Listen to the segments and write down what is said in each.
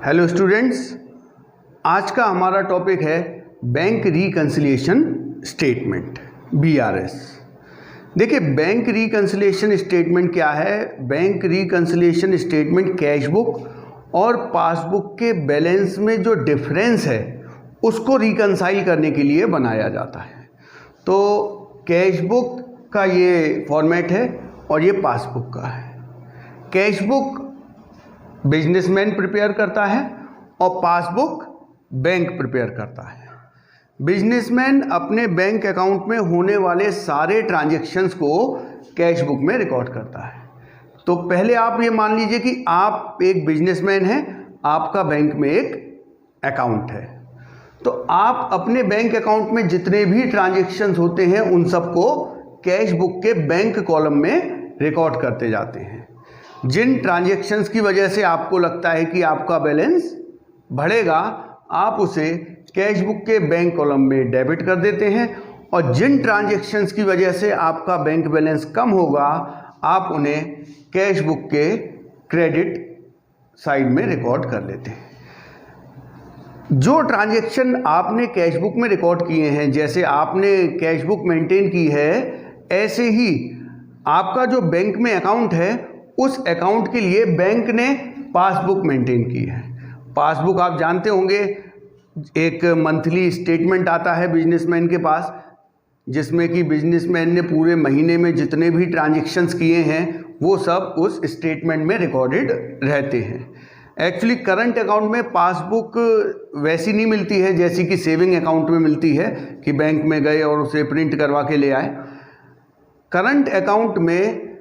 Hello students, आज का हमारा टॉपिक है बैंक रिकन्सिलिएशन स्टेटमेंट BRS। देखिए, बैंक रिकन्सिलिएशन स्टेटमेंट क्या है। Bank reconciliation statement cash book और पासबुक के बैलेंस में जो डिफरेंस है उसको रिकन्साइल करने के लिए बनाया जाता है। तो कैश बुक का ये फॉर्मेट है और ये पासबुक का है। कैश बुक बिजनेसमैन प्रिपेयर करता है और पासबुक बैंक प्रिपेयर करता है। बिजनेसमैन अपने बैंक अकाउंट में होने वाले सारे ट्रांजैक्शंस को कैश बुक में रिकॉर्ड करता है। तो पहले आप ये मान लीजिए कि आप एक बिजनेसमैन हैं, आपका बैंक में एक अकाउंट है। तो आप अपने बैंक अकाउंट में जितने भी ट्रांजैक्शंस होते हैं उन सबको कैश बुक के बैंक कॉलम में रिकॉर्ड करते जाते हैं। जिन ट्रांजैक्शंस की वजह से आपको लगता है कि आपका बैलेंस बढ़ेगा, आप उसे कैश बुक के बैंक कॉलम में डेबिट कर देते हैं, और जिन ट्रांजैक्शंस की वजह से आपका बैंक बैलेंस कम होगा, आप उन्हें कैश बुक के क्रेडिट साइड में रिकॉर्ड कर लेते हैं। जो ट्रांजैक्शन आपने कैश बुक में रिकॉर्ड किए हैं, जैसे आपने कैश बुक मेंटेन की है, ऐसे ही आपका जो बैंक में अकाउंट है उस अकाउंट के लिए बैंक ने पासबुक मेंटेन की है। पासबुक आप जानते होंगे, एक मंथली स्टेटमेंट आता है बिजनेसमैन के पास, जिसमें कि बिजनेसमैन ने पूरे महीने में जितने भी ट्रांजैक्शंस किए हैं वो सब उस स्टेटमेंट में रिकॉर्डेड रहते हैं। एक्चुअली करंट अकाउंट में पासबुक वैसी नहीं मिलती है जैसी कि सेविंग अकाउंट में मिलती है कि बैंक में गए और उसे प्रिंट करवा के ले आए। करंट अकाउंट में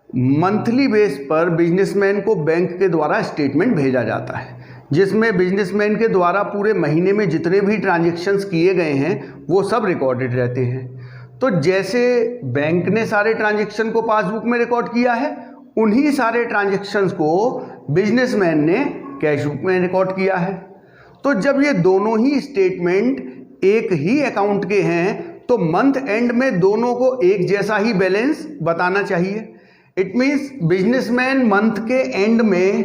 मंथली बेस पर बिजनेसमैन को बैंक के द्वारा स्टेटमेंट भेजा जाता है, जिसमें बिजनेसमैन के द्वारा पूरे महीने में जितने भी ट्रांजैक्शंस किए गए हैं वो सब रिकॉर्डेड रहते हैं। तो जैसे बैंक ने सारे ट्रांजैक्शन को पासबुक में रिकॉर्ड किया है, उन्हीं सारे ट्रांजैक्शंस को बिजनेसमैन ने कैश बुक में रिकॉर्ड किया है। तो जब ये दोनों ही स्टेटमेंट एक ही अकाउंट के हैं तो मंथ एंड में दोनों को एक जैसा ही बैलेंस बताना चाहिए। इट मीन्स बिजनेसमैन मंथ के एंड में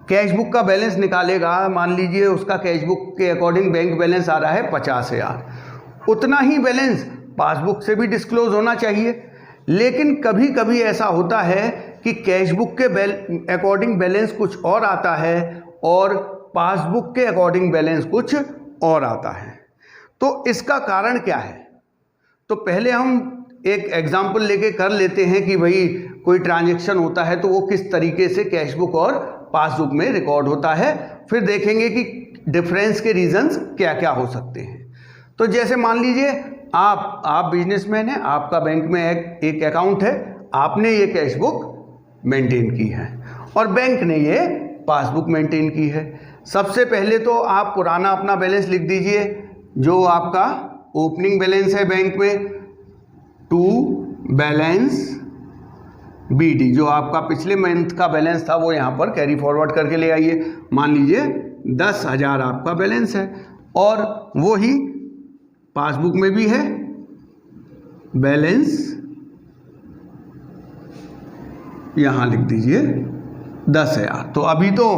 कैश बुक का बैलेंस निकालेगा। मान लीजिए उसका कैश बुक के अकॉर्डिंग बैंक बैलेंस आ रहा है 50,000, उतना ही बैलेंस पासबुक से भी डिस्क्लोज होना चाहिए। लेकिन कभी कभी ऐसा होता है कि कैश बुक के अकॉर्डिंग बैलेंस कुछ और आता है और पासबुक के अकॉर्डिंग बैलेंस कुछ और आता है। तो इसका कारण क्या है? तो पहले हम एक एग्जाम्पल लेके कर लेते हैं कि भाई कोई ट्रांजैक्शन होता है तो वो किस तरीके से कैश बुक और पासबुक में रिकॉर्ड होता है। फिर देखेंगे कि डिफरेंस के रीजंस क्या क्या हो सकते हैं। तो जैसे मान लीजिए आप बिजनेसमैन हैं, आपका बैंक में एक अकाउंट है, आपने ये कैश बुक मेंटेन की है और बैंक ने ये पासबुक मेंटेन की है। सबसे पहले तो आप पुराना अपना बैलेंस लिख दीजिए, जो आपका ओपनिंग बैलेंस है बैंक में, टू बैलेंस BD, जो आपका पिछले मंथ का बैलेंस था वो यहाँ पर कैरी फॉरवर्ड करके ले आइए। मान लीजिए 10,000 आपका बैलेंस है और वो ही पासबुक में भी है बैलेंस, यहाँ लिख दीजिए 10,000। तो अभी तो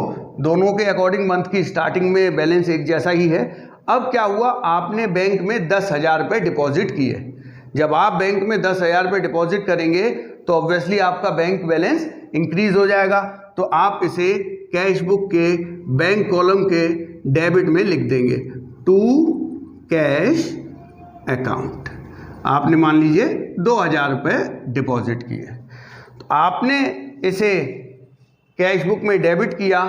दोनों के अकॉर्डिंग मंथ की स्टार्टिंग में बैलेंस एक जैसा ही है। अब क्या हुआ, आपने बैंक में 10,000 रुपये डिपॉजिट किए। जब आप बैंक में 10,000 रुपये डिपॉजिट करेंगे तो ऑब्वियसली आपका बैंक बैलेंस इंक्रीज हो जाएगा। तो आप इसे कैश बुक के बैंक कॉलम के डेबिट में लिख देंगे, टू कैश अकाउंट। आपने मान लीजिए 2,000 रुपये डिपॉजिट किए, तो आपने इसे कैश बुक में डेबिट किया,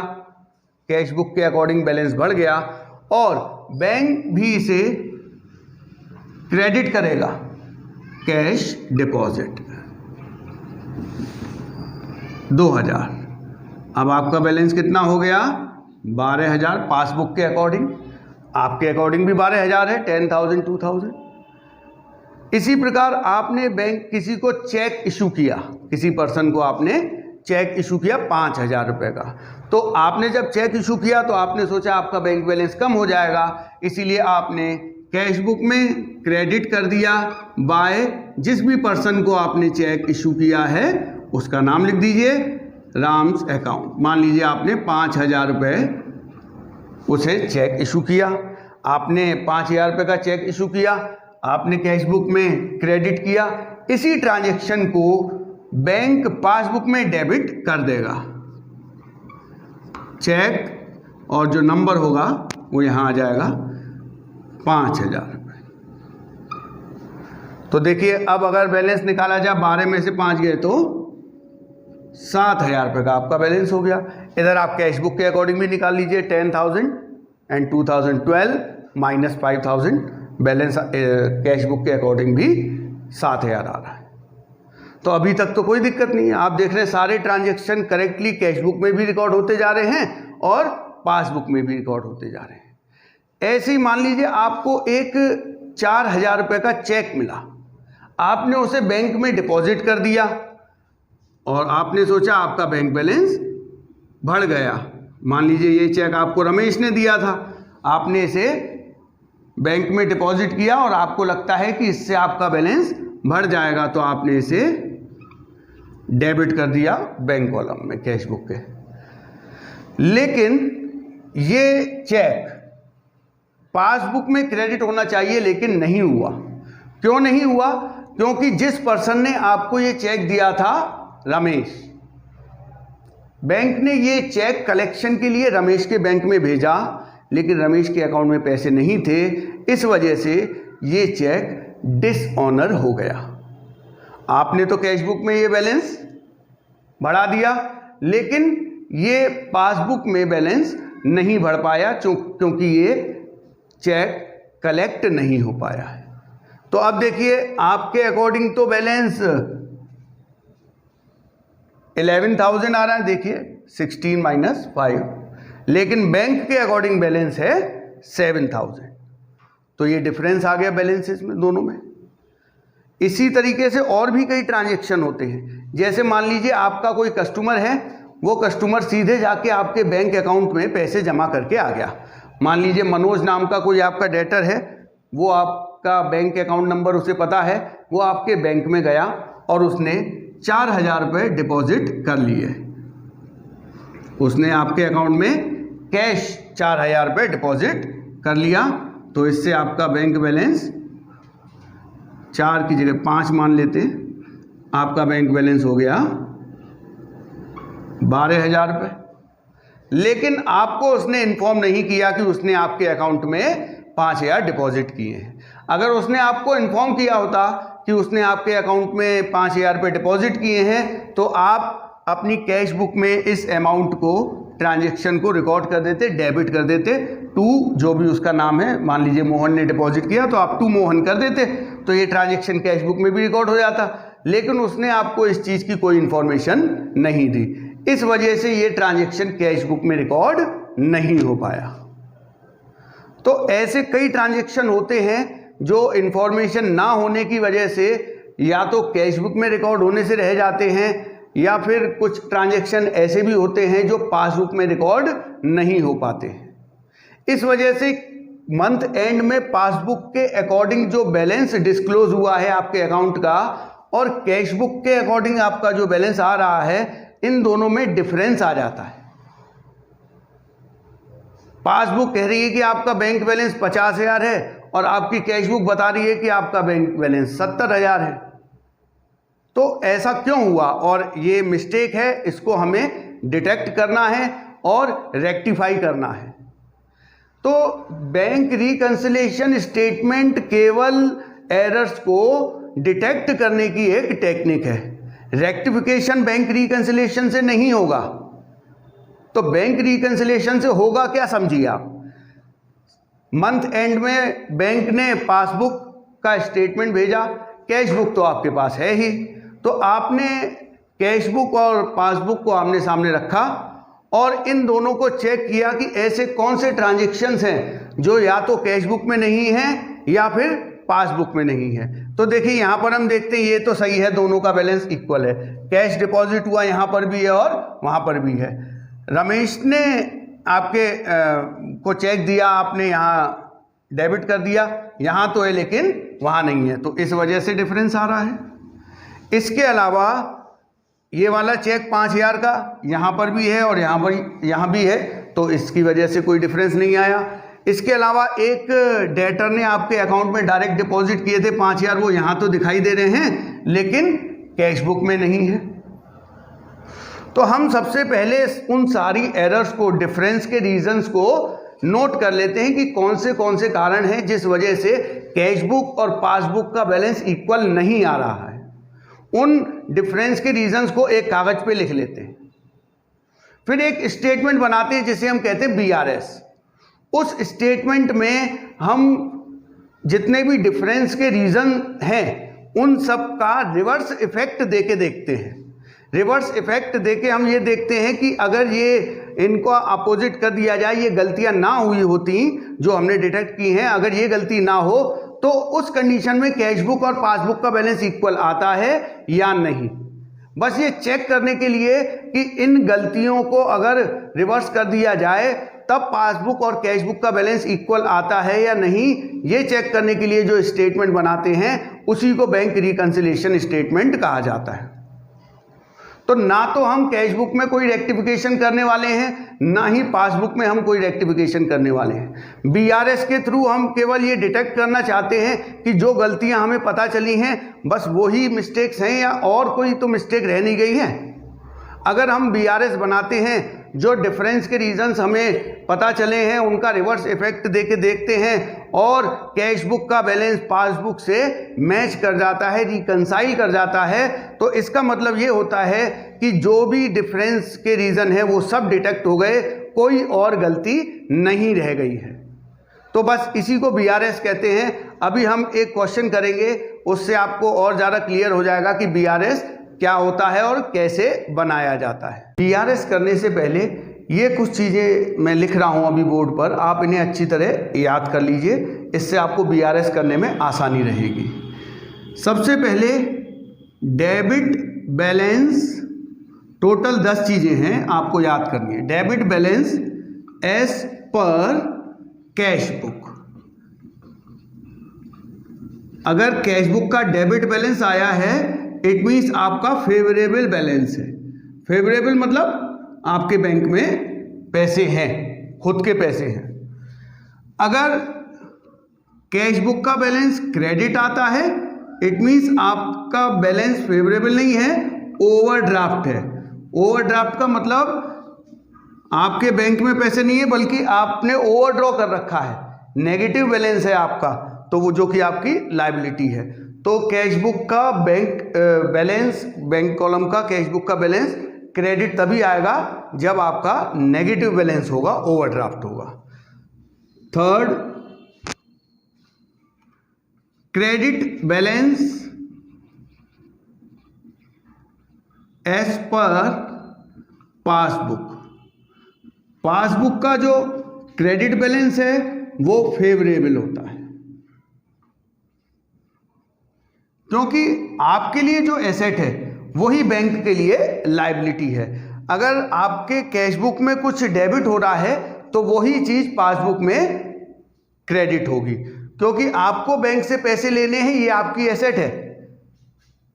कैश बुक के अकॉर्डिंग बैलेंस बढ़ गया और बैंक भी इसे क्रेडिट करेगा, कैश डिपॉजिट 2,000। अब आपका बैलेंस कितना हो गया? 12,000 पासबुक के अकॉर्डिंग। आपके अकॉर्डिंग भी 12,000 है, 10,000 2,000। इसी प्रकार आपने बैंक किसी को चेक इशू किया, किसी पर्सन को आपने चेक इशू किया 5,000 रुपये का। तो आपने जब चेक इशू किया तो आपने सोचा आपका बैंक बैलेंस कम हो जाएगा, इसीलिए आपने कैश बुक में क्रेडिट कर दिया बाय जिस भी पर्सन को आपने चेक इशू किया है उसका नाम लिख दीजिए, राम्स अकाउंट। मान लीजिए आपने 5,000 रुपये उसे चेक इशू किया, आपने 5,000 रुपये का चेक इशू किया, आपने कैश बुक में क्रेडिट किया, इसी ट्रांजैक्शन को बैंक पासबुक में डेबिट कर देगा। चेक और जो नंबर होगा वो यहाँ आ जाएगा 5,000 रुपये। तो देखिए अब अगर बैलेंस निकाला जाए 12 में से 5 गए तो 7,000 रुपये का आपका बैलेंस हो गया। इधर आप कैश बुक के अकॉर्डिंग भी निकाल लीजिए, 10,000 and 2012 minus 5,000, balance cash book के अकॉर्डिंग भी 7,000 आ रहा है। तो अभी तक तो कोई दिक्कत नहीं है, आप देख रहे हैं सारे ट्रांजैक्शन करेक्टली कैश बुक में भी रिकॉर्ड होते जा रहे हैं और पासबुक में भी रिकॉर्ड होते जा रहे हैं। ऐसे ही मान लीजिए आपको एक 4,000 रुपये का चेक मिला, आपने उसे बैंक में डिपॉजिट कर दिया और आपने सोचा आपका बैंक बैलेंस बढ़ गया। मान लीजिए ये चेक आपको रमेश ने दिया था, आपने इसे बैंक में डिपॉजिट किया और आपको लगता है कि इससे आपका बैलेंस बढ़ जाएगा, तो आपने इसे डेबिट कर दिया बैंक कॉलम में कैश बुक के। लेकिन ये चेक पासबुक में क्रेडिट होना चाहिए लेकिन नहीं हुआ। क्यों नहीं हुआ? क्योंकि जिस पर्सन ने आपको ये चेक दिया था रमेश, बैंक ने ये चेक कलेक्शन के लिए रमेश के बैंक में भेजा, लेकिन रमेश के अकाउंट में पैसे नहीं थे, इस वजह से ये चेक डिसऑनर हो गया। आपने तो कैश बुक में ये बैलेंस बढ़ा दिया, लेकिन ये पासबुक में बैलेंस नहीं बढ़ पाया क्योंकि ये चेक कलेक्ट नहीं हो पाया है। तो अब देखिए आपके अकॉर्डिंग तो बैलेंस 11,000 आ रहा है, देखिए 16 माइनस 5, लेकिन बैंक के अकॉर्डिंग बैलेंस है 7,000। तो ये डिफरेंस आ गया बैलेंसेस में, दोनों में। इसी तरीके से और भी कई ट्रांजैक्शन होते हैं। जैसे मान लीजिए आपका कोई कस्टमर है, वो कस्टमर सीधे जाके आपके बैंक अकाउंट में पैसे जमा करके आ गया। मान लीजिए मनोज नाम का कोई आपका डेटर है, वो आपका बैंक अकाउंट नंबर उसे पता है, वो आपके बैंक में गया और उसने 4,000 रुपये डिपॉजिट कर लिए। उसने आपके अकाउंट में कैश 4,000 रुपये डिपॉजिट कर लिया, तो इससे आपका बैंक बैलेंस 4 की जगह 5 मान लेते, आपका बैंक बैलेंस हो गया 12,000 रुपये। लेकिन आपको उसने इन्फॉर्म नहीं किया कि उसने आपके अकाउंट में 5,000 डिपॉजिट किए हैं। अगर उसने आपको इन्फॉर्म किया होता कि उसने आपके अकाउंट में 5,000 रुपये डिपॉजिट किए हैं, तो आप अपनी कैश बुक में इस अमाउंट को, ट्रांजैक्शन को रिकॉर्ड कर देते, डेबिट कर देते टू जो भी उसका नाम है। मान लीजिए मोहन ने डिपॉजिट किया तो आप टू मोहन कर देते, तो ये ट्रांजैक्शन कैश बुक में भी रिकॉर्ड हो जाता। लेकिन उसने आपको इस चीज़ की कोई इन्फॉर्मेशन नहीं दी, इस वजह से ये ट्रांजैक्शन कैश बुक में रिकॉर्ड नहीं हो पाया। तो ऐसे कई ट्रांजैक्शन होते हैं जो इन्फॉर्मेशन ना होने की वजह से या तो कैश बुक में रिकॉर्ड होने से रह जाते हैं, या फिर कुछ ट्रांजैक्शन ऐसे भी होते हैं जो पासबुक में रिकॉर्ड नहीं हो पाते हैं। इस वजह से मंथ एंड में पासबुक के अकॉर्डिंग जो बैलेंस डिस्क्लोज हुआ है आपके अकाउंट का, और कैश बुक के अकॉर्डिंग आपका जो बैलेंस आ रहा है, इन दोनों में डिफरेंस आ जाता है। पासबुक कह रही है कि आपका बैंक बैलेंस 50,000 है और आपकी कैश बुक बता रही है कि आपका बैंक बैलेंस 70,000 है। तो ऐसा क्यों हुआ? और ये मिस्टेक है, इसको हमें डिटेक्ट करना है और रेक्टिफाई करना है। तो बैंक रिकंसिलिएशन स्टेटमेंट केवल एरर्स को डिटेक्ट करने की एक टेक्निक है। रेक्टिफिकेशन बैंक रिकंसिलिएशन से नहीं होगा। तो बैंक रिकंसिलिएशन से होगा क्या, समझिए आप। मंथ एंड में बैंक ने पासबुक का स्टेटमेंट भेजा, कैश बुक तो आपके पास है ही, तो आपने कैश बुक और पासबुक को आमने सामने रखा और इन दोनों को चेक किया कि ऐसे कौन से ट्रांजैक्शंस हैं जो या तो कैश बुक में नहीं है या फिर पासबुक में नहीं है। तो देखिए यहाँ पर हम देखते हैं ये तो सही है, दोनों का बैलेंस इक्वल है। कैश डिपॉजिट हुआ यहाँ पर भी है और वहाँ पर भी है। रमेश ने आपके को चेक दिया, आपने यहाँ डेबिट कर दिया, यहाँ तो है लेकिन वहाँ नहीं है, तो इस वजह से डिफरेंस आ रहा है। इसके अलावा ये वाला चेक 5,000 का यहाँ पर भी है और यहाँ भी है, तो इसकी वजह से कोई डिफरेंस नहीं आया। इसके अलावा एक डेटर ने आपके अकाउंट में डायरेक्ट डिपॉजिट किए थे 5,000, वो यहाँ तो दिखाई दे रहे हैं लेकिन कैश बुक में नहीं है। तो हम सबसे पहले उन सारी एरर्स को, डिफरेंस के रीजंस को नोट कर लेते हैं कि कौन से कारण हैं जिस वजह से कैश बुक और पासबुक का बैलेंस इक्वल नहीं आ रहा है। उन डिफरेंस के रीजंस को एक कागज पे लिख लेते हैं, फिर एक स्टेटमेंट बनाते हैं जिसे हम कहते हैं BRS। उस स्टेटमेंट में हम जितने भी डिफरेंस के रीजन हैं उन सब का रिवर्स इफेक्ट देके देखते हैं। रिवर्स इफेक्ट देके हम ये देखते हैं कि अगर ये इनको अपोजिट कर दिया जाए, ये गलतियां ना हुई होती जो हमने डिटेक्ट की हैं, अगर ये गलती ना हो तो उस कंडीशन में कैश बुक और पासबुक का बैलेंस इक्वल आता है या नहीं। बस ये चेक करने के लिए कि इन गलतियों को अगर रिवर्स कर दिया जाए तब पासबुक और कैश बुक का बैलेंस इक्वल आता है या नहीं, ये चेक करने के लिए जो स्टेटमेंट बनाते हैं उसी को बैंक रिकंसिलिएशन स्टेटमेंट कहा जाता है। तो ना तो हम कैश बुक में कोई रेक्टिफिकेशन करने वाले हैं, ना ही पासबुक में हम कोई रेक्टिफिकेशन करने वाले हैं। BRS के थ्रू हम केवल ये डिटेक्ट करना चाहते हैं कि जो गलतियां हमें पता चली हैं बस वही मिस्टेक्स हैं या और कोई तो मिस्टेक रह नहीं गई है। अगर हम BRS बनाते हैं, जो डिफरेंस के रीजंस हमें पता चले हैं उनका रिवर्स इफेक्ट देके देखते हैं और कैश बुक का बैलेंस पासबुक से मैच कर जाता है, रिकंसाइल कर जाता है, तो इसका मतलब ये होता है कि जो भी डिफरेंस के रीजन है वो सब डिटेक्ट हो गए, कोई और गलती नहीं रह गई है। तो बस इसी को BRS कहते हैं। अभी हम एक क्वेश्चन करेंगे, उससे आपको और ज़्यादा क्लियर हो जाएगा कि BRS क्या होता है और कैसे बनाया जाता है। BRS करने से पहले ये कुछ चीज़ें मैं लिख रहा हूँ अभी बोर्ड पर, आप इन्हें अच्छी तरह याद कर लीजिए, इससे आपको BRS करने में आसानी रहेगी। सबसे पहले डेबिट बैलेंस, टोटल 10 चीज़ें हैं आपको याद करनी है। Debit balance as per cash book. अगर कैश बुक का डेबिट बैलेंस आया है इट मीन्स आपका फेवरेबल बैलेंस है। फेवरेबल मतलब आपके बैंक में पैसे हैं, खुद के पैसे हैं। अगर कैश बुक का बैलेंस क्रेडिट आता है इट मीन्स आपका बैलेंस फेवरेबल नहीं है, ओवरड्राफ्ट है। ओवरड्राफ्ट का मतलब आपके बैंक में पैसे नहीं है बल्कि आपने ओवरड्रॉ कर रखा है, नेगेटिव बैलेंस है आपका, तो वो जो कि आपकी लायबिलिटी है। तो कैश बुक का बैंक बैलेंस, बैंक कॉलम का कैश बुक का बैलेंस क्रेडिट तभी आएगा जब आपका नेगेटिव बैलेंस होगा, ओवरड्राफ्ट होगा। Third, credit balance as per passbook. Passbook का जो क्रेडिट बैलेंस है वो फेवरेबल होता है, क्योंकि आपके लिए जो एसेट है वही बैंक के लिए लायबिलिटी है। अगर आपके कैश बुक में कुछ डेबिट हो रहा है तो वही चीज पासबुक में क्रेडिट होगी, क्योंकि आपको बैंक से पैसे लेने हैं, ये आपकी एसेट है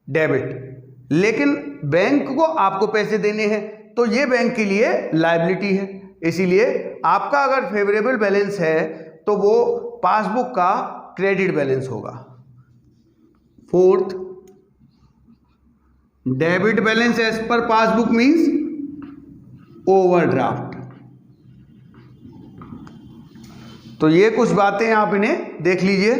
डेबिट, लेकिन बैंक को आपको पैसे देने हैं तो ये बैंक के लिए लायबिलिटी है। इसीलिए आपका अगर फेवरेबल बैलेंस है तो वो पासबुक का क्रेडिट बैलेंस होगा। Fourth, debit balance as per passbook means overdraft. तो ये कुछ बातें आप इन्हें देख लीजिए।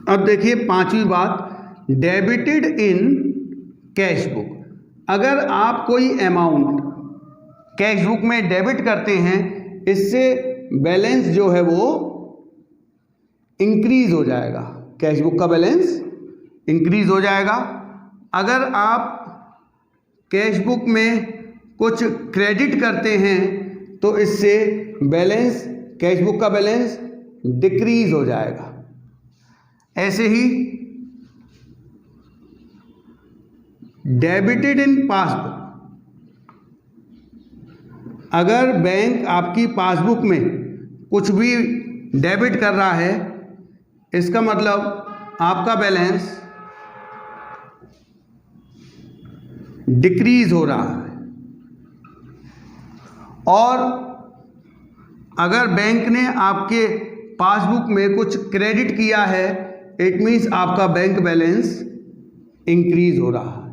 अब देखिए पांचवी बात, डेबिटेड इन कैश बुक। अगर आप कोई अमाउंट कैश बुक में डेबिट करते हैं इससे बैलेंस जो है वो इंक्रीज हो जाएगा, कैश बुक का बैलेंस इंक्रीज हो जाएगा। अगर आप कैश बुक में कुछ क्रेडिट करते हैं तो इससे बैलेंस, कैश बुक का बैलेंस डिक्रीज हो जाएगा। ऐसे ही डेबिटेड इन पासबुक, अगर बैंक आपकी पासबुक में कुछ भी डेबिट कर रहा है, इसका मतलब आपका बैलेंस डिक्रीज हो रहा है। और अगर बैंक ने आपके पासबुक में कुछ क्रेडिट किया है, इट मीन्स आपका बैंक बैलेंस इंक्रीज हो रहा है।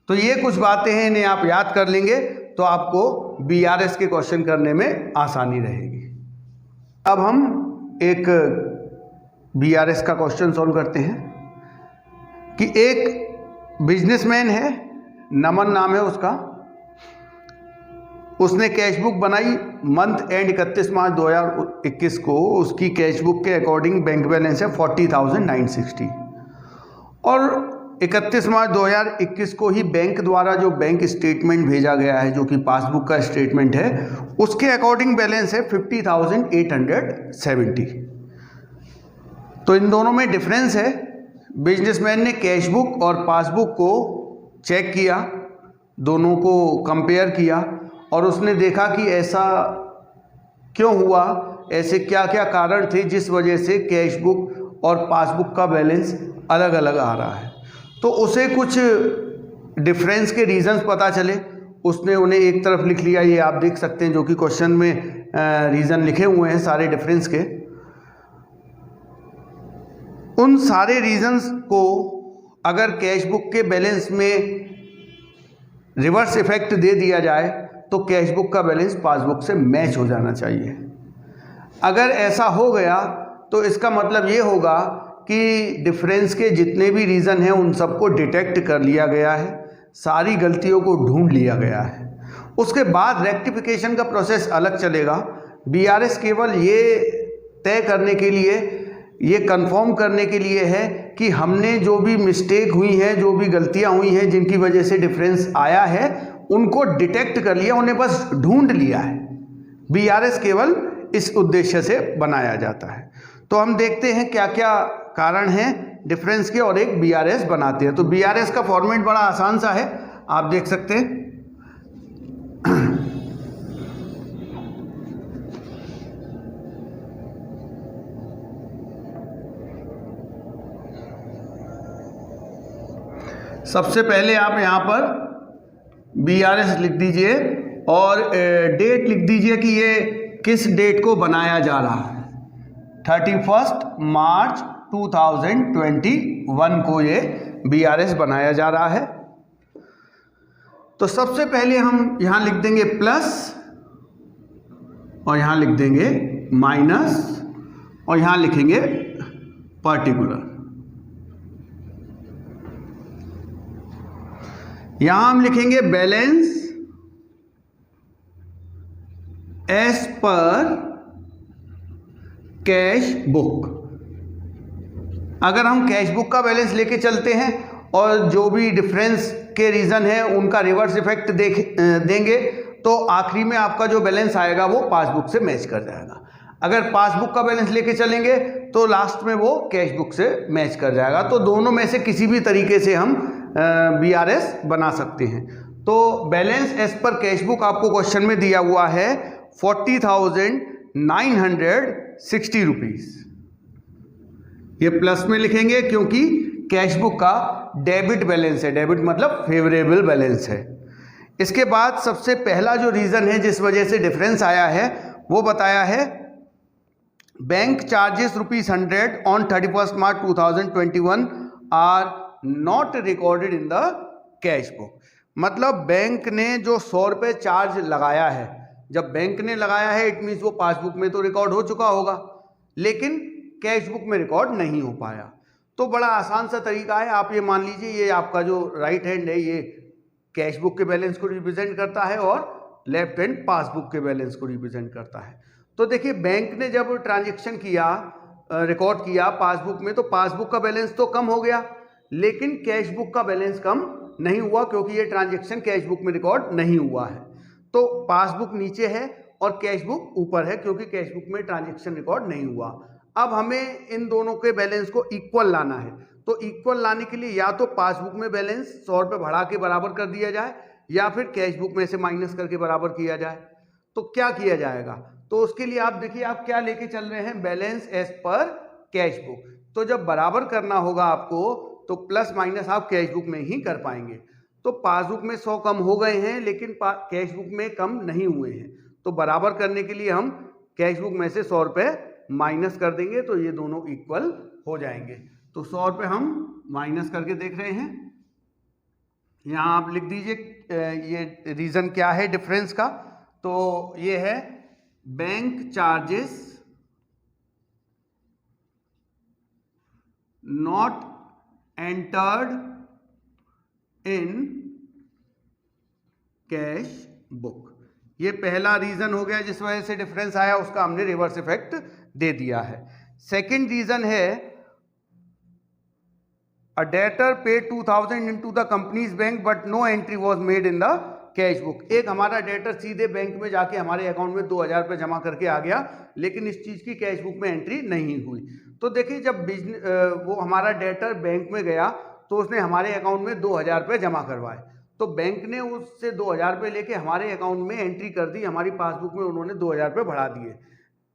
तो ये कुछ बातें हैं, इन्हें आप याद कर लेंगे तो आपको बीआरएस के क्वेश्चन करने में आसानी रहेगी। अब हम एक बीआरएस का क्वेश्चन सॉल्व करते हैं कि एक बिजनेसमैन है, नमन नाम है उसका, उसने कैश बुक बनाई मंथ एंड 31 मार्च 2021 को। उसकी कैश बुक के अकॉर्डिंग बैंक बैलेंस है 40,960 और 31 मार्च 2021 को ही बैंक द्वारा जो बैंक स्टेटमेंट भेजा गया है, जो कि पासबुक का स्टेटमेंट है, उसके अकॉर्डिंग बैलेंस है 50,870। तो इन दोनों में डिफरेंस है। बिजनेसमैन ने कैश बुक और पासबुक को चेक किया, दोनों को कंपेयर किया और उसने देखा कि ऐसा क्यों हुआ, ऐसे क्या क्या कारण थे जिस वजह से कैश बुक और पासबुक का बैलेंस अलग अलग आ रहा है। तो उसे कुछ डिफरेंस के रीजंस पता चले, उसने उन्हें एक तरफ लिख लिया, ये आप देख सकते हैं, जो कि क्वेश्चन में रीज़न लिखे हुए हैं सारे डिफरेंस के। उन सारे रीजंस को अगर कैश बुक के बैलेंस में रिवर्स इफेक्ट दे दिया जाए तो कैश बुक का बैलेंस पासबुक से मैच हो जाना चाहिए। अगर ऐसा हो गया तो इसका मतलब ये होगा कि डिफरेंस के जितने भी रीज़न हैं उन सबको डिटेक्ट कर लिया गया है, सारी गलतियों को ढूंढ लिया गया है। उसके बाद रेक्टिफिकेशन का प्रोसेस अलग चलेगा। बीआरएस केवल ये तय करने के लिए, ये कंफर्म करने के लिए है कि हमने जो भी मिस्टेक हुई है, जो भी गलतियां हुई हैं जिनकी वजह से डिफरेंस आया है, उनको डिटेक्ट कर लिया, उन्हें बस ढूंढ लिया है। बीआरएस केवल इस उद्देश्य से बनाया जाता है। तो हम देखते हैं क्या क्या कारण हैं डिफरेंस के और एक बीआरएस बनाते हैं। तो बीआरएस का फॉर्मेट बड़ा आसान सा है, आप देख सकते हैं। सबसे पहले आप यहां पर बीआरएस लिख दीजिए और डेट लिख दीजिए कि ये किस डेट को बनाया जा रहा है। 31 मार्च 2021 को ये बीआरएस बनाया जा रहा है। तो सबसे पहले हम यहां लिख देंगे प्लस और यहां लिख देंगे माइनस और यहां लिखेंगे पर्टिकुलर। यहां हम लिखेंगे balance as per cash book. अगर हम कैश बुक का बैलेंस लेके चलते हैं और जो भी डिफरेंस के रीज़न है उनका रिवर्स इफेक्ट देंगे तो आखिरी में आपका जो बैलेंस आएगा वो पासबुक से मैच कर जाएगा। अगर पासबुक का बैलेंस लेके चलेंगे तो लास्ट में वो कैश बुक से मैच कर जाएगा। तो दोनों में से किसी भी तरीके से हम बीआरएस बना सकते हैं। तो balance as per cash book आपको क्वेश्चन में दिया हुआ है 40,960 रुपीज़। ये प्लस में लिखेंगे क्योंकि कैश बुक का डेबिट बैलेंस है, डेबिट मतलब फेवरेबल बैलेंस है। इसके बाद सबसे पहला जो रीज़न है जिस वजह से डिफरेंस आया है वो बताया है bank charges ₹100 on 31 March 2021 are not recorded in the cash book. मतलब बैंक ने जो 100 रुपये चार्ज लगाया है, जब बैंक ने लगाया है इट मीन्स वो पासबुक में तो रिकॉर्ड हो चुका होगा, लेकिन कैश बुक में रिकॉर्ड नहीं हो पाया। तो बड़ा आसान सा तरीका है, आप ये मान लीजिए ये आपका जो राइट हैंड है ये कैश बुक के बैलेंस को रिप्रेजेंट करता है और लेफ्ट हैंड पासबुक के बैलेंस को रिप्रेजेंट करता है। तो देखिए बैंक ने जब ट्रांजेक्शन किया, रिकॉर्ड किया पासबुक में, तो पासबुक का बैलेंस तो कम हो गया लेकिन कैश बुक का बैलेंस कम नहीं हुआ क्योंकि ये ट्रांजेक्शन कैश बुक में रिकॉर्ड नहीं हुआ है। तो पासबुक नीचे है और कैश बुक ऊपर है क्योंकि कैश बुक में ट्रांजेक्शन रिकॉर्ड नहीं हुआ। अब हमें इन दोनों के बैलेंस को इक्वल लाना है। तो इक्वल लाने के लिए या तो पासबुक में बैलेंस 100 रुपये बढ़ा के बराबर कर दिया जाए या फिर कैश बुक में से माइनस करके बराबर किया जाए। तो क्या किया जाएगा, तो उसके लिए आप देखिए आप क्या लेके चल रहे हैं, balance as per cash book. तो जब बराबर करना होगा आपको तो प्लस माइनस आप कैश बुक में ही कर पाएंगे। तो पासबुक में 100 कम हो गए हैं लेकिन कैश बुक में कम नहीं हुए हैं, तो बराबर करने के लिए हम कैश बुक में से 100 रुपये माइनस कर देंगे तो ये दोनों इक्वल हो जाएंगे। तो 100 रुपये हम माइनस करके देख रहे हैं। यहाँ आप लिख दीजिए ये रीज़न क्या है डिफरेंस का। तो ये है bank charges not entered in cash book. ये पहला रीजन हो गया जिस वजह से डिफरेंस आया, उसका हमने रिवर्स इफेक्ट दे दिया है। सेकंड रीजन है a debtor paid 2000 into the company's bank but no entry was made in the cash book. एक हमारा डेटर सीधे बैंक में जाके हमारे अकाउंट में 2000 रुपये जमा करके आ गया लेकिन इस चीज़ की कैश बुक में एंट्री नहीं हुई। तो देखिए जब वो हमारा डेटर बैंक में गया तो उसने हमारे अकाउंट में 2000 रुपये जमा करवाए, तो बैंक ने उससे 2000 रुपये लेके हमारे अकाउंट में एंट्री कर दी, हमारी पासबुक में उन्होंने 2000 रुपये बढ़ा दिए।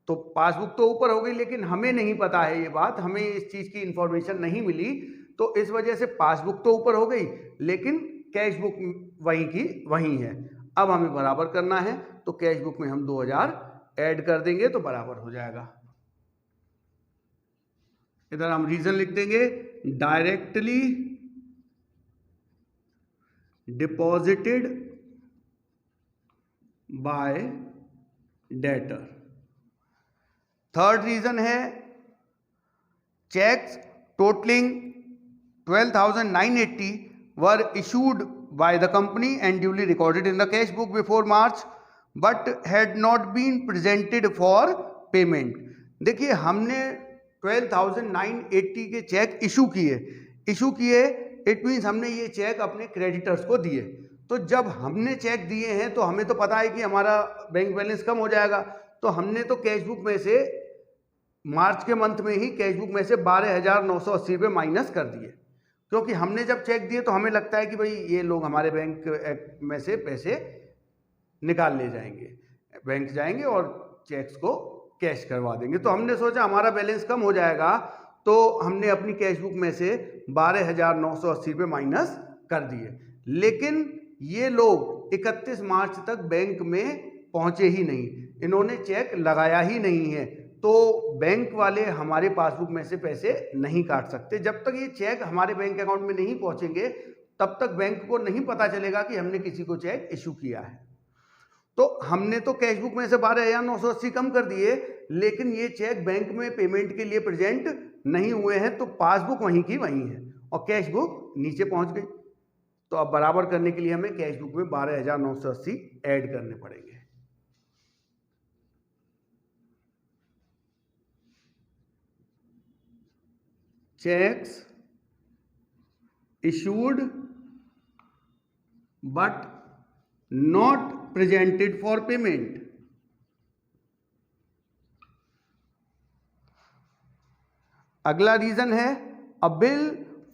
तो पासबुक तो ऊपर हो गई लेकिन हमें नहीं पता है ये बात, हमें इस चीज़ की इंफॉर्मेशन नहीं मिली, तो इस वजह से पासबुक तो ऊपर हो गई लेकिन कैश बुक वहीं की वहीं है। अब हमें बराबर करना है तो कैश बुक में हम 2000 ऐड कर देंगे तो बराबर हो जाएगा। इधर हम रीजन लिख देंगे, directly deposited by debtor. Third reason है cheques totalling 12,980 were issued by the company and duly recorded in the cash book before March but had not been presented for payment। देखिए हमने 12,980 के चेक इशू किए, it means हमने ये check अपने creditors को दिए। तो जब हमने चेक दिए हैं तो हमें तो पता है कि हमारा बैंक बैलेंस कम हो जाएगा, तो हमने तो कैश बुक में से मार्च के मंथ में ही कैश बुक में से 12,980 रुपये माइनस कर दिए, क्योंकि हमने जब चेक दिए तो हमें लगता है कि भाई ये लोग हमारे बैंक में से पैसे निकाल ले जाएंगे, बैंक जाएंगे और चेक्स को कैश करवा देंगे। तो हमने सोचा हमारा बैलेंस कम हो जाएगा तो हमने अपनी कैश बुक में से 12,980 रुपये माइनस कर दिए, लेकिन ये लोग 31 मार्च तक बैंक में पहुंचे ही नहीं, इन्होंने चेक लगाया ही नहीं है, तो बैंक वाले हमारे पासबुक में से पैसे नहीं काट सकते। जब तक ये चेक हमारे बैंक अकाउंट में नहीं पहुंचेंगे तब तक बैंक को नहीं पता चलेगा कि हमने किसी को चेक इशू किया है। तो हमने तो कैश बुक में से 12,980 कम कर दिए लेकिन ये चेक बैंक में पेमेंट के लिए प्रेजेंट नहीं हुए हैं, तो पासबुक वहीं की वहीं है और कैश बुक नीचे पहुंच गई। तो अब बराबर करने के लिए हमें कैश बुक में 12,980 ऐड करने पड़ेंगे। Cheques issued but not presented for payment। अगला रीजन है a bill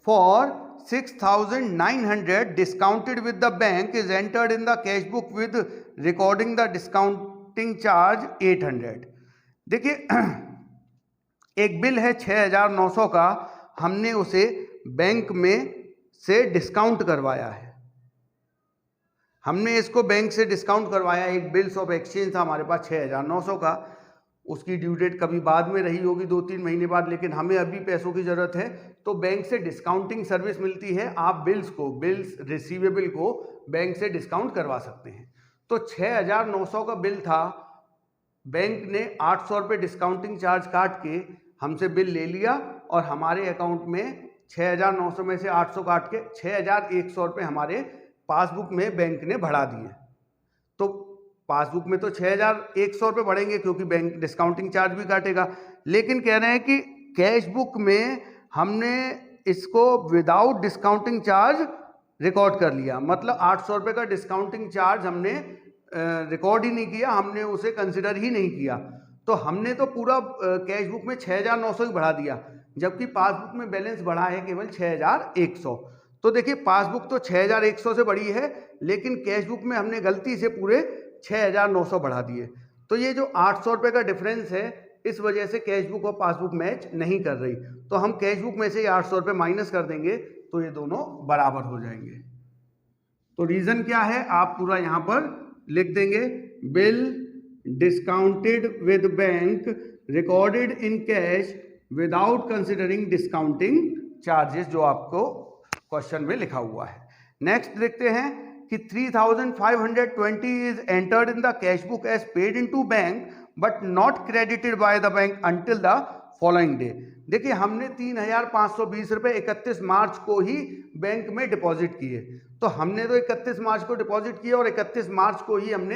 for 6,900 discounted with the bank is entered in the cash book with recording the discounting charge 800। देखिए एक बिल है 6,900 का, हमने उसे बैंक में से डिस्काउंट करवाया है, हमने इसको बैंक से डिस्काउंट करवाया। एक बिल्स ऑफ एक्सचेंज था हमारे पास 6,900 का, उसकी ड्यू डेट कभी बाद में रही होगी 2-3 महीने बाद, लेकिन हमें अभी पैसों की ज़रूरत है तो बैंक से डिस्काउंटिंग सर्विस मिलती है, आप बिल्स रिसीवेबल को बैंक से डिस्काउंट करवा सकते हैं। तो 6,900 का बिल था, बैंक ने 800 रुपये डिस्काउंटिंग चार्ज काट के हमसे बिल ले लिया और हमारे अकाउंट में 6,900 में से 800 काट के 6,100 रुपये हमारे पासबुक में बैंक ने बढ़ा दिए। तो पासबुक में तो 6,100 रुपये बढ़ेंगे क्योंकि बैंक डिस्काउंटिंग चार्ज भी काटेगा, लेकिन कह रहे हैं कि कैश बुक में हमने इसको विदाउट डिस्काउंटिंग चार्ज रिकॉर्ड कर लिया, मतलब 800 रुपये का डिस्काउंटिंग चार्ज हमने रिकॉर्ड ही नहीं किया, हमने उसे कंसिडर ही नहीं किया। तो हमने तो पूरा कैश बुक में 6,900 ही बढ़ा दिया, जबकि पासबुक में बैलेंस बढ़ा है केवल 6,100। तो देखिए पासबुक तो 6100 से बड़ी है, लेकिन कैश बुक में हमने गलती से पूरे 6900 बढ़ा दिए। तो ये जो 800 रुपये का डिफरेंस है, इस वजह से कैश बुक और पासबुक मैच नहीं कर रही। तो हम कैश बुक में से 800 रुपये माइनस कर देंगे तो ये दोनों बराबर हो जाएंगे। तो रीज़न क्या है आप पूरा यहाँ पर लिख देंगे, bill discounted with bank recorded in cash without considering discounting charges, जो आपको क्वेश्चन में लिखा हुआ है। नेक्स्ट देखते हैं कि 3520 is entered in the cash book as paid into bank but not credited by the bank until the following day. देखिए हमने 3520 रुपये 31 मार्च को ही बैंक में डिपॉजिट किए। तो हमने तो 31 मार्च को डिपॉजिट किया और 31 मार्च को ही हमने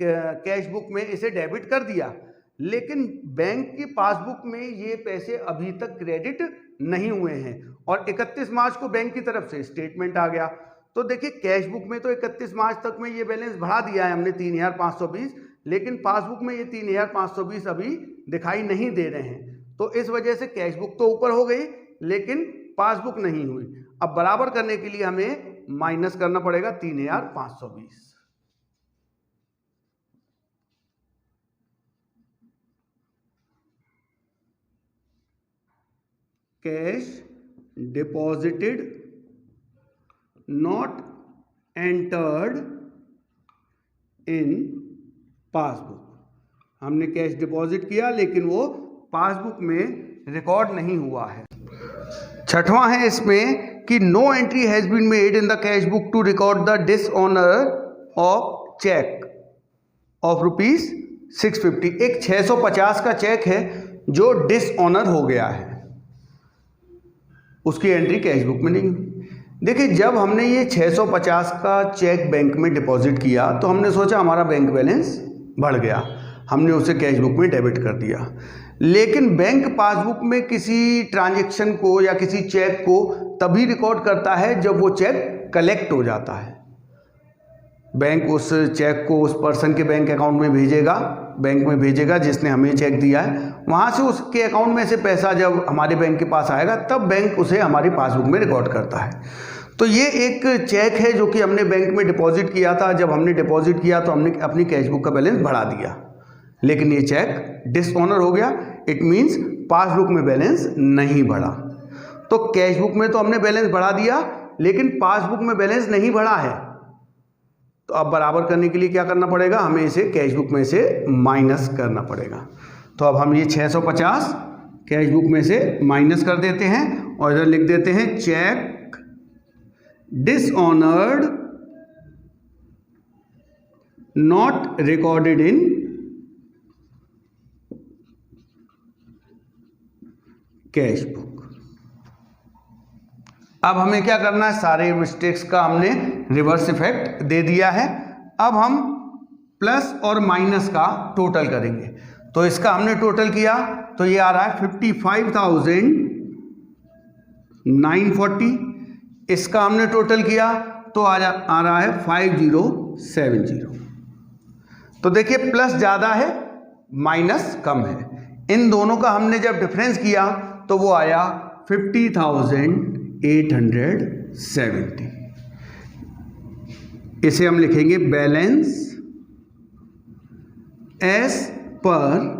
कैश बुक में इसे डेबिट कर दिया, लेकिन बैंक की पासबुक में ये पैसे अभी तक क्रेडिट नहीं हुए हैं और 31 मार्च को बैंक की तरफ से स्टेटमेंट आ गया। तो देखिए कैश बुक में तो 31 मार्च तक में ये बैलेंस बढ़ा दिया है हमने 3520, लेकिन पासबुक में ये 3520 अभी दिखाई नहीं दे रहे हैं। तो इस वजह से कैश बुक तो ऊपर हो गई लेकिन पासबुक नहीं हुई। अब बराबर करने के लिए हमें माइनस करना पड़ेगा 3520। Cash deposited not entered in passbook. हमने कैश डिपॉजिट किया लेकिन वो पासबुक में रिकॉर्ड नहीं हुआ है। छठवां है इसमें कि no entry has been made in the cash book to record the dishonour of cheque of ₹650। एक 650 का चेक है जो डिसऑनर हो गया है, उसकी एंट्री कैश बुक में नहीं हुई। देखिए जब हमने ये 650 का चेक बैंक में डिपॉजिट किया तो हमने सोचा हमारा बैंक बैलेंस बढ़ गया, हमने उसे कैश बुक में डेबिट कर दिया। लेकिन बैंक पासबुक में किसी ट्रांजैक्शन को या किसी चेक को तभी रिकॉर्ड करता है जब वो चेक कलेक्ट हो जाता है। बैंक उस चेक को उस पर्सन के बैंक अकाउंट में भेजेगा, बैंक में भेजेगा जिसने हमें चेक दिया है, वहाँ से उसके अकाउंट में से पैसा जब हमारे बैंक के पास आएगा तब बैंक उसे हमारी पासबुक में रिकॉर्ड करता है। तो ये एक चेक है जो कि हमने बैंक में डिपॉजिट किया था। जब हमने डिपॉजिट किया तो हमने अपनी कैश बुक का बैलेंस बढ़ा दिया, लेकिन ये चेक डिसऑनर हो गया। इट मीन्स पासबुक में बैलेंस नहीं बढ़ा। तो कैश बुक में तो हमने बैलेंस बढ़ा दिया लेकिन पासबुक में बैलेंस नहीं बढ़ा है। तो अब बराबर करने के लिए क्या करना पड़ेगा, हमें इसे कैश बुक में से माइनस करना पड़ेगा। तो अब हम ये 650 कैश बुक में से माइनस कर देते हैं और इधर लिख देते हैं cheque dishonoured not recorded in cash book. अब हमें क्या करना है, सारे मिस्टेक्स का हमने रिवर्स इफेक्ट दे दिया है। अब हम प्लस और माइनस का टोटल करेंगे। तो इसका हमने टोटल किया तो ये आ रहा है 55,940। इसका हमने टोटल किया तो आ रहा है 5070। तो देखिए प्लस ज़्यादा है माइनस कम है। इन दोनों का हमने जब डिफरेंस किया तो वो आया 50,870। इसे हम लिखेंगे बैलेंस एस पर।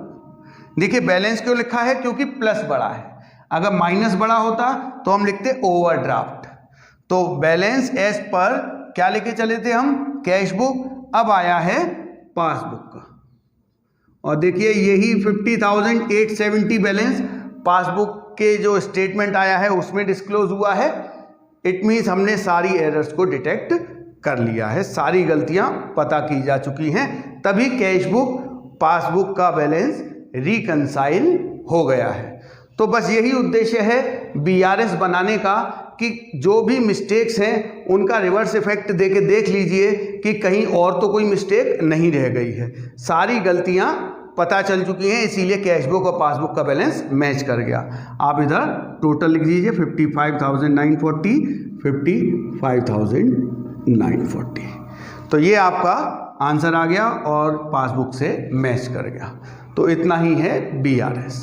देखिए बैलेंस क्यों लिखा है, क्योंकि प्लस बड़ा है। अगर माइनस बड़ा होता तो हम लिखते ओवरड्राफ्ट। तो बैलेंस एस पर क्या लेके चले थे हम, कैश बुक, अब आया है पासबुक का। और देखिए यही 50,870 बैलेंस पासबुक के जो स्टेटमेंट आया है उसमें डिस्क्लोज हुआ है। इट मीन्स हमने सारी एरर्स को डिटेक्ट कर लिया है, सारी गलतियां पता की जा चुकी हैं, तभी कैश बुक पासबुक का बैलेंस रिकंसाइल हो गया है। तो बस यही उद्देश्य है बीआरएस बनाने का कि जो भी मिस्टेक्स हैं उनका रिवर्स इफेक्ट देके देख लीजिए कि कहीं और तो कोई मिस्टेक नहीं रह गई है। सारी गलतियां पता चल चुकी हैं, इसीलिए कैश बुक और पासबुक का बैलेंस मैच कर गया। आप इधर टोटल लिख दीजिए 55,940, 55,940। तो ये आपका आंसर आ गया और पासबुक से मैच कर गया। तो इतना ही है बीआरएस।